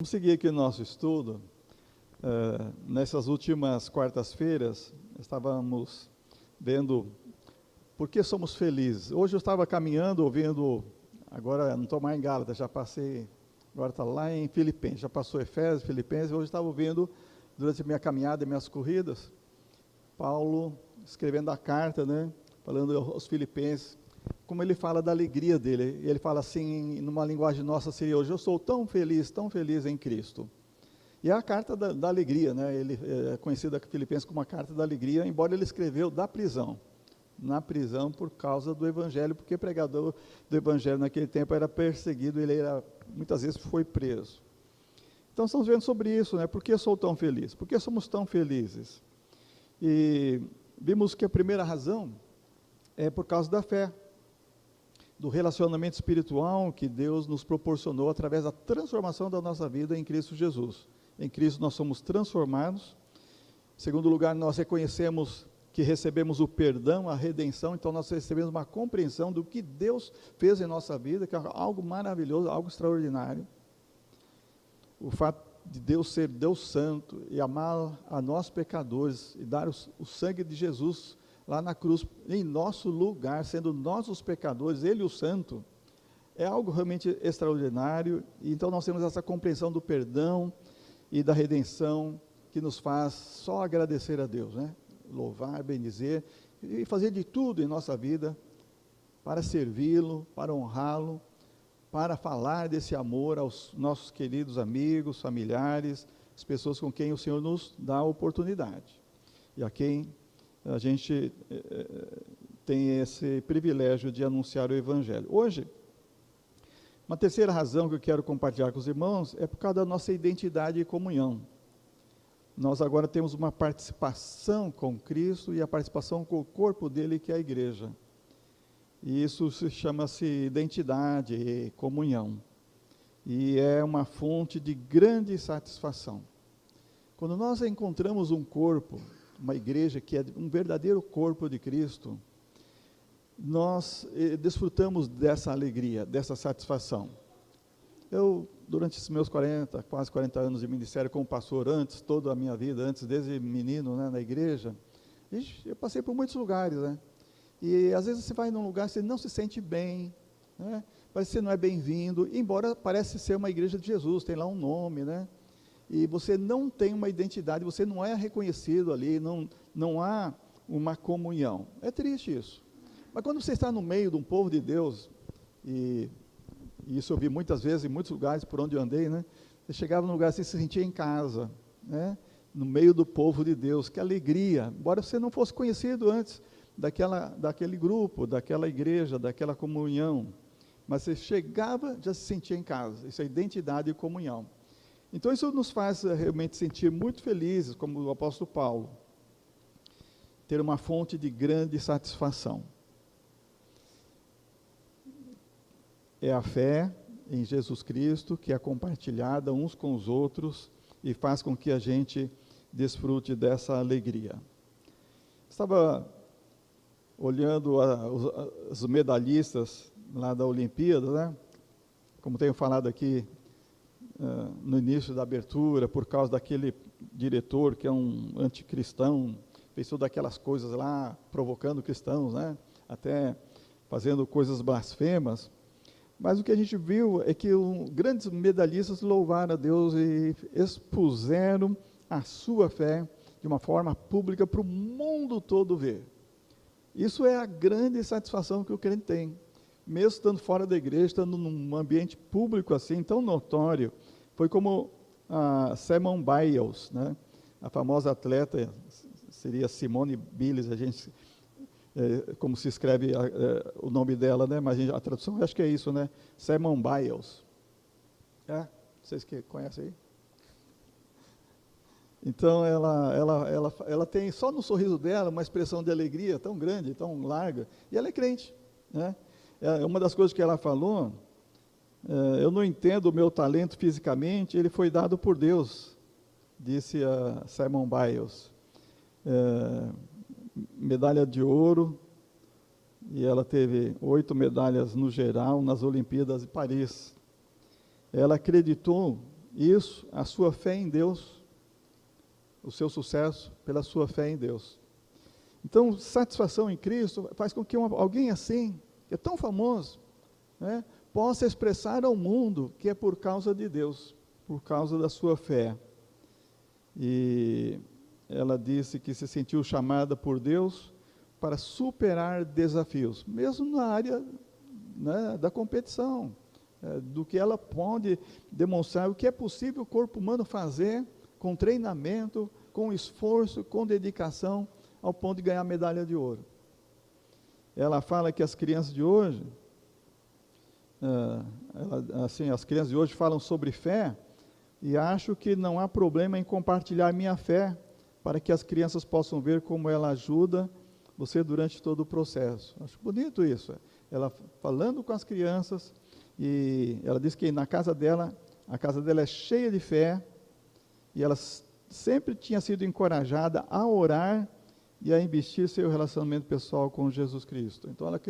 Vamos seguir aqui o nosso estudo. Nessas últimas quartas-feiras, estávamos vendo por que somos felizes. Hoje eu estava caminhando, ouvindo, agora não estou mais em Gálatas, já passei, agora está lá em Filipenses, já passou Efésios, Filipenses, hoje estava ouvindo, durante a minha caminhada e minhas corridas, Paulo escrevendo a carta, falando aos Filipenses, como ele fala da alegria dele, e ele fala assim, numa linguagem nossa seria hoje, eu sou tão feliz em Cristo. E é a carta da alegria, ele é conhecido aqui Filipenses como a carta da alegria, embora ele escreveu da prisão, na prisão por causa do evangelho, porque pregador do evangelho naquele tempo era perseguido, muitas vezes foi preso. Então estamos vendo sobre isso, por que eu sou tão feliz? Por que somos tão felizes? E vimos que a primeira razão é por causa da fé, do relacionamento espiritual que Deus nos proporcionou através da transformação da nossa vida em Cristo Jesus. Em Cristo nós somos transformados. Em segundo lugar, nós reconhecemos que recebemos o perdão, a redenção, então nós recebemos uma compreensão do que Deus fez em nossa vida, que é algo maravilhoso, algo extraordinário. O fato de Deus ser Deus Santo e amar a nós pecadores e dar o sangue de Jesus lá na cruz, em nosso lugar, sendo nós os pecadores, Ele o Santo, é algo realmente extraordinário. E então nós temos essa compreensão do perdão e da redenção, que nos faz só agradecer a Deus, louvar, bendizer, e fazer de tudo em nossa vida, para servi-lo, para honrá-lo, para falar desse amor aos nossos queridos amigos, familiares, as pessoas com quem o Senhor nos dá a oportunidade, e a quem a gente tem esse privilégio de anunciar o Evangelho. Hoje, uma terceira razão que eu quero compartilhar com os irmãos é por causa da nossa identidade e comunhão. Nós agora temos uma participação com Cristo e a participação com o corpo dele, que é a igreja. E isso chama-se identidade e comunhão. E é uma fonte de grande satisfação. Quando nós encontramos um corpo, uma igreja que é um verdadeiro corpo de Cristo, nós desfrutamos dessa alegria, dessa satisfação. Eu, durante esses meus quase 40 anos de ministério como pastor, antes, toda a minha vida, antes, desde menino, na igreja, eu passei por muitos lugares, e às vezes você vai num lugar, você não se sente bem, parece que você não é bem-vindo, embora parece ser uma igreja de Jesus, tem lá um nome, e você não tem uma identidade, você não é reconhecido ali, não há uma comunhão. É triste isso. Mas quando você está no meio de um povo de Deus, e isso eu vi muitas vezes em muitos lugares por onde eu andei, você chegava num lugar assim, se sentia em casa, no meio do povo de Deus, que alegria, embora você não fosse conhecido antes daquele grupo, daquela igreja, daquela comunhão, mas você chegava, já se sentia em casa, isso é identidade e comunhão. Então isso nos faz realmente sentir muito felizes, como o apóstolo Paulo, ter uma fonte de grande satisfação. É a fé em Jesus Cristo que é compartilhada uns com os outros e faz com que a gente desfrute dessa alegria. Estava olhando os medalhistas lá da Olimpíada, como tenho falado aqui no início da abertura, por causa daquele diretor que é um anticristão, fez todas aquelas coisas lá, provocando cristãos, até fazendo coisas blasfemas. Mas o que a gente viu é que grandes medalhistas louvaram a Deus e expuseram a sua fé de uma forma pública para o mundo todo ver. Isso é a grande satisfação que o crente tem. Mesmo estando fora da igreja, estando num ambiente público assim, tão notório, foi como a Simone Biles, a famosa atleta, seria Simone Biles, como se escreve o nome dela, mas a tradução acho que é isso, Simone Biles. Vocês que conhecem aí? Então ela tem só no sorriso dela uma expressão de alegria tão grande, tão larga, e ela é crente, Uma das coisas que ela falou, eu não entendo o meu talento fisicamente, ele foi dado por Deus, disse a Simone Biles. Medalha de ouro, e ela teve 8 medalhas no geral nas Olimpíadas de Paris. Ela acreditou isso, a sua fé em Deus, o seu sucesso pela sua fé em Deus. Então, satisfação em Cristo faz com que alguém assim, que é tão famoso, né, possa expressar ao mundo que é por causa de Deus, por causa da sua fé. E ela disse que se sentiu chamada por Deus para superar desafios, mesmo na área, né, da competição, do que ela pode demonstrar, o que é possível o corpo humano fazer com treinamento, com esforço, com dedicação, ao ponto de ganhar medalha de ouro. Ela fala que as crianças de hoje, as crianças de hoje falam sobre fé, e acho que não há problema em compartilhar minha fé, para que as crianças possam ver como ela ajuda você durante todo o processo. Acho bonito isso. Ela falando com as crianças, e ela diz que na casa dela, a casa dela é cheia de fé, e ela sempre tinha sido encorajada a orar e a investir seu relacionamento pessoal com Jesus Cristo. Então ela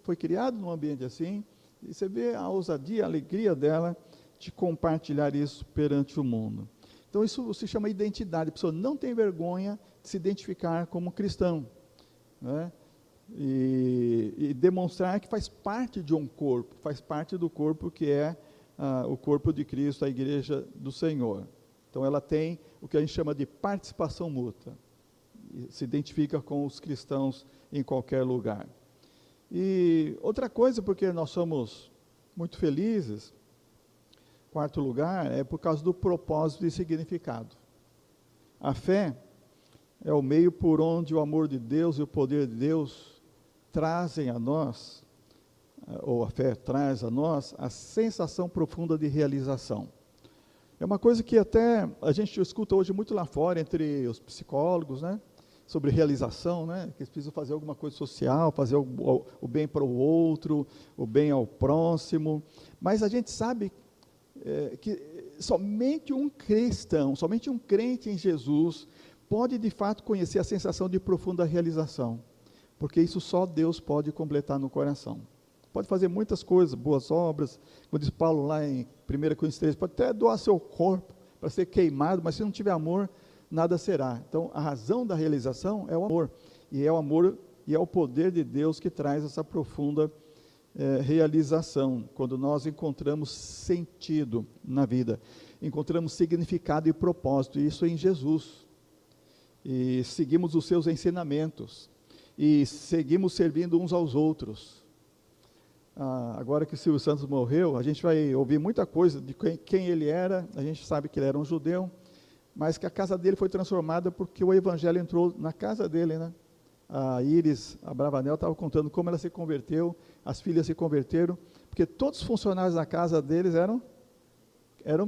foi criada num ambiente assim, e você vê a ousadia, a alegria dela de compartilhar isso perante o mundo. Então isso se chama identidade, a pessoa não tem vergonha de se identificar como cristão, né? E demonstrar que faz parte de um corpo, faz parte do corpo que é o corpo de Cristo, a igreja do Senhor. Então ela tem o que a gente chama de participação mútua, se identifica com os cristãos em qualquer lugar. E outra coisa, porque nós somos muito felizes, quarto lugar, é por causa do propósito e significado. A fé é o meio por onde o amor de Deus e o poder de Deus trazem a nós, ou a fé traz a nós, a sensação profunda de realização. É uma coisa que até a gente escuta hoje muito lá fora, entre os psicólogos, né? Sobre realização, né? Que eles precisam fazer alguma coisa social, fazer o bem para o outro, o bem ao próximo. Mas a gente sabe que somente um cristão, somente um crente em Jesus pode de fato conhecer a sensação de profunda realização, porque isso só Deus pode completar no coração. Pode fazer muitas coisas, boas obras, como diz Paulo lá em 1 Coríntios 13, pode até doar seu corpo para ser queimado, mas se não tiver amor, nada será. Então a razão da realização é o amor, e é o poder de Deus que traz essa profunda realização, quando nós encontramos sentido na vida, encontramos significado e propósito, e isso é em Jesus, e seguimos os seus ensinamentos, e seguimos servindo uns aos outros. Agora que o Silvio Santos morreu, a gente vai ouvir muita coisa de quem ele era. A gente sabe que ele era um judeu, mas que a casa dele foi transformada porque o evangelho entrou na casa dele, né? A Iris Abravanel estava contando como ela se converteu, as filhas se converteram, porque todos os funcionários da casa deles eram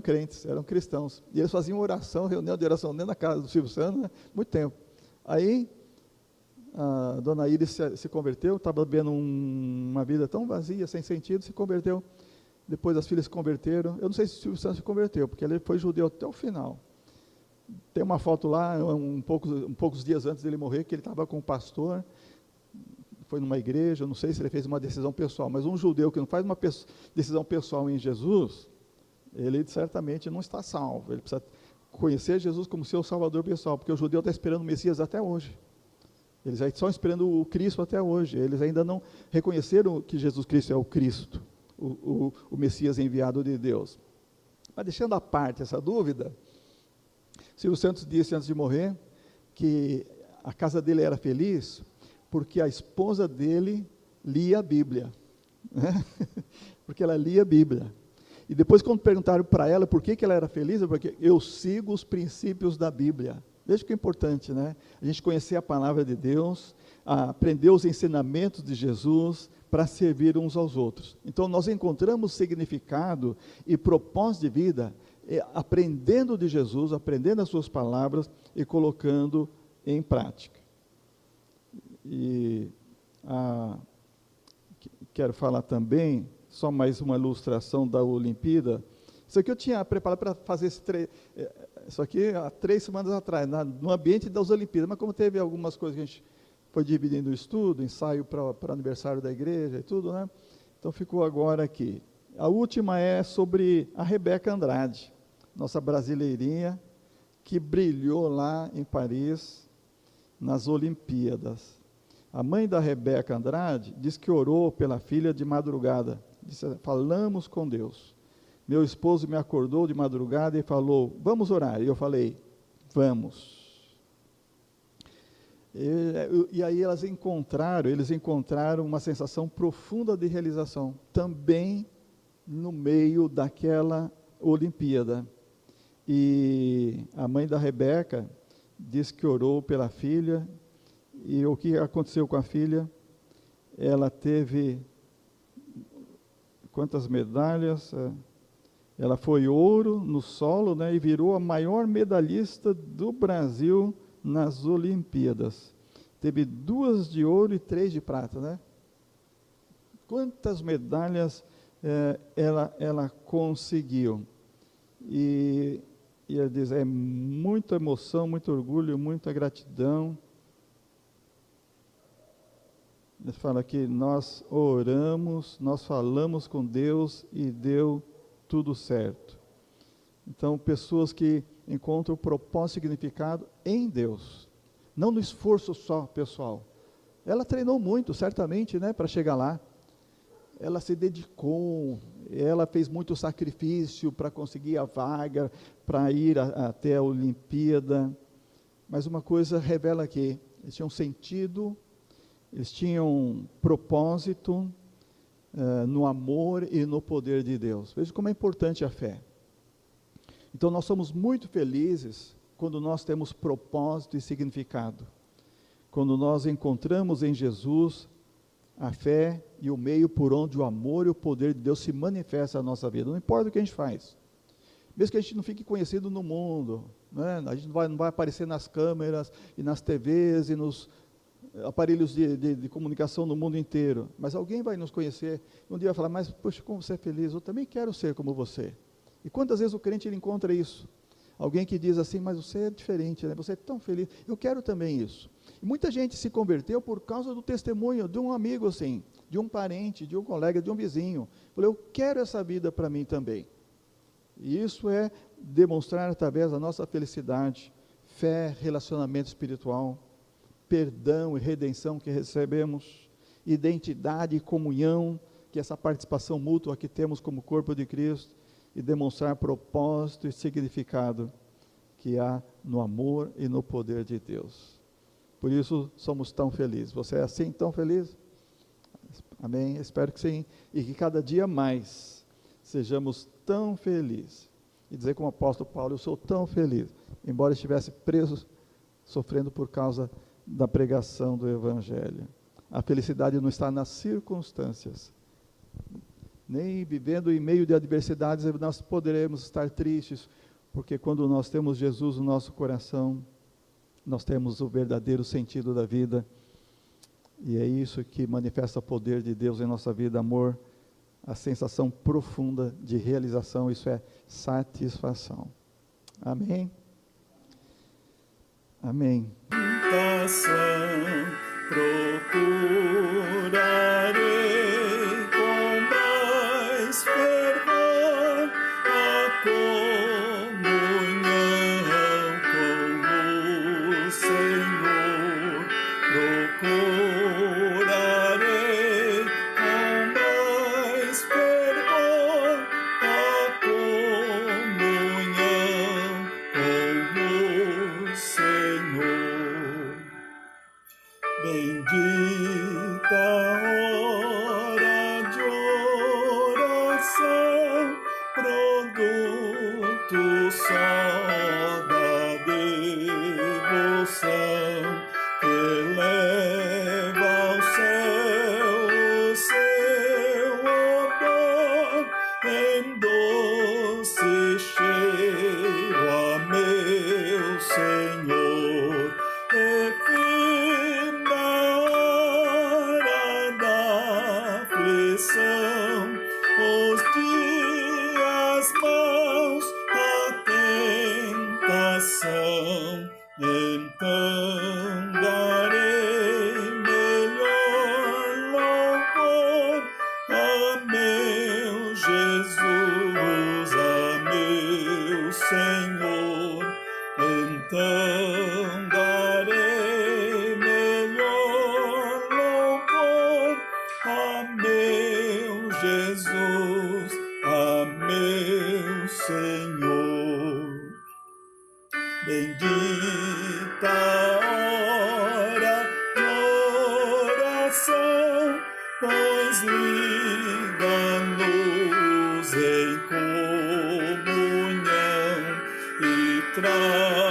crentes, eram cristãos, e eles faziam oração, reunião de oração dentro da casa do Silvio Santos, né? Muito tempo. Aí a dona Iris se converteu, estava vivendo uma vida tão vazia, sem sentido, se converteu. Depois as filhas se converteram. Eu não sei se o Silvio Santos se converteu, porque ele foi judeu até o final. Tem uma foto lá, poucos dias antes dele morrer, que ele estava com um pastor, foi numa igreja, eu não sei se ele fez uma decisão pessoal, mas um judeu que não faz uma decisão pessoal em Jesus, ele certamente não está salvo. Ele precisa conhecer Jesus como seu salvador pessoal, porque o judeu está esperando o Messias até hoje. Eles estão esperando o Cristo até hoje. Eles ainda não reconheceram que Jesus Cristo é o Cristo, o Messias enviado de Deus. Mas deixando à parte essa dúvida, Silvio Santos disse antes de morrer que a casa dele era feliz porque a esposa dele lia a Bíblia, né? Porque ela lia a Bíblia. E depois, quando perguntaram para ela por que ela era feliz, porque eu sigo os princípios da Bíblia. Veja que é importante, né? A gente conhecer a palavra de Deus, aprender os ensinamentos de Jesus para servir uns aos outros. Então, nós encontramos significado e propósito de vida aprendendo de Jesus, aprendendo as suas palavras e colocando em prática. E quero falar também, só mais uma ilustração da Olimpíada. Isso aqui eu tinha preparado para fazer isso aqui há 3 semanas atrás, no ambiente das Olimpíadas, mas como teve algumas coisas que a gente foi dividindo o estudo, ensaio para o aniversário da igreja e tudo, né? Então ficou agora aqui. A última é sobre a Rebeca Andrade. nossa brasileirinha, que brilhou lá em Paris, nas Olimpíadas. A mãe da Rebeca Andrade diz que orou pela filha de madrugada. Disse, falamos com Deus. Meu esposo me acordou de madrugada e falou, vamos orar. E eu falei, vamos. E aí eles encontraram uma sensação profunda de realização, também no meio daquela Olimpíada. E a mãe da Rebeca diz que orou pela filha, e o que aconteceu com a filha? Ela teve quantas medalhas? Ela foi ouro no solo, né, e virou a maior medalhista do Brasil nas Olimpíadas. Teve 2 de ouro e 3 de prata, né? Quantas medalhas ela conseguiu? E ela diz, é muita emoção, muito orgulho, muita gratidão. Ele fala que nós oramos, nós falamos com Deus e deu tudo certo. Então, pessoas que encontram o propósito e significado em Deus, não no esforço só pessoal. Ela treinou muito, certamente, né, para chegar lá. Ela se dedicou, ela fez muito sacrifício para conseguir a vaga, para ir até a Olimpíada. Mas uma coisa revela aqui, eles tinham sentido, eles tinham propósito no amor e no poder de Deus. Veja como é importante a fé. Então nós somos muito felizes quando nós temos propósito e significado. Quando nós encontramos em Jesus a fé e o meio por onde o amor e o poder de Deus se manifesta na nossa vida. Não importa o que a gente faz. Mesmo que a gente não fique conhecido no mundo, né? A gente não vai aparecer nas câmeras e nas TVs e nos aparelhos de comunicação no mundo inteiro. Mas alguém vai nos conhecer. Um dia vai falar, mas poxa, como você é feliz, eu também quero ser como você. E quantas vezes o crente ele encontra isso? Alguém que diz assim, mas você é diferente, né? Você é tão feliz, eu quero também isso. E muita gente se converteu por causa do testemunho de um amigo assim, de um parente, de um colega, de um vizinho. Falei, eu quero essa vida para mim também. E isso é demonstrar através da nossa felicidade, fé, relacionamento espiritual, perdão e redenção que recebemos, identidade e comunhão, que é essa participação mútua que temos como corpo de Cristo, e demonstrar propósito e significado que há no amor e no poder de Deus. Por isso somos tão felizes. Você é assim tão feliz? Amém? Espero que sim. E que cada dia mais sejamos tão felizes. E dizer como o apóstolo Paulo, eu sou tão feliz, embora estivesse preso, sofrendo por causa da pregação do Evangelho. A felicidade não está nas circunstâncias, nem vivendo em meio de adversidades nós poderemos estar tristes, porque quando nós temos Jesus no nosso coração, nós temos o verdadeiro sentido da vida, e é isso que manifesta o poder de Deus em nossa vida, amor, a sensação profunda de realização, isso é satisfação. Amém? Amém. Procurarei com mais fervor a comunhão com o Senhor. Procurarei com mais fervor a comunhão com o Senhor. Bendita hora de oração, produto só da devoção, que leva ao céu o seu odor, em doce cheiro a meu Senhor. Os dias maus Senhor, então darei melhor louvor a meu Jesus, a meu Senhor. Bendita hora de oração, pois liga-nos em comunhão e traz